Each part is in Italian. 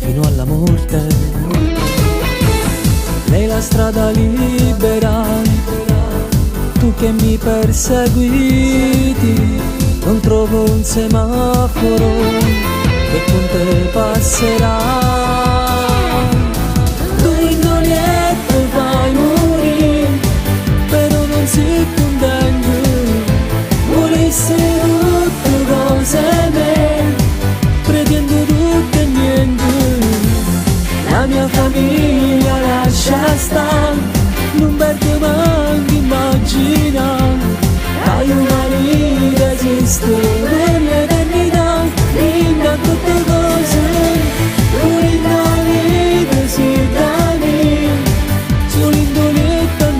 fino alla morte. Lei la strada libera, tu che mi perseguiti, non trovo un semaforo che con te passerà. Tu indolietto vai morire, però non si contento, volessi tutte cose me, pretendo tutto e niente. La mia famiglia lascia stare, non perdo manco immaginare che io marito esiste per l'eternità. Inda tutte cose, pure in la vita si danni, solo in doletta a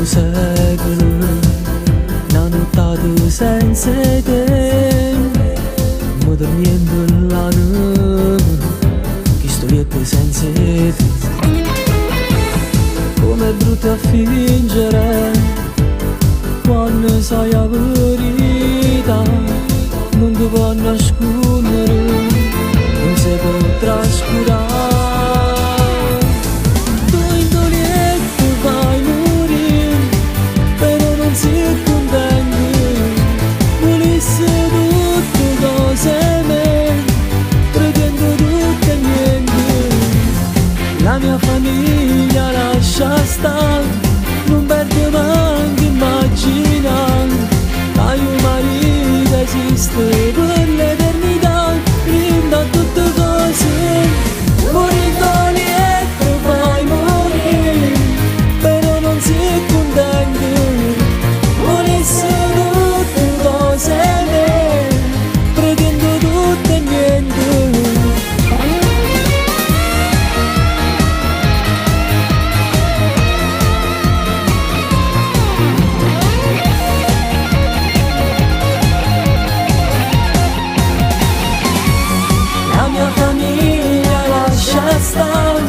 secolo, una notte senza te, mi dormiendo la notte, che sto lieto senza te. Com'è brutto a fingere, quando sai la verità, non ti può nascondere, non si può trascurare. La mia famiglia lascia stare, non perdo manco immaginare che io marito esiste per l'eternità. Rinda tutte cose, morendo lieto fai morire, però non si contento, volesse tutte cose me, pretendo tutto e niente. La mia famiglia lascia stare,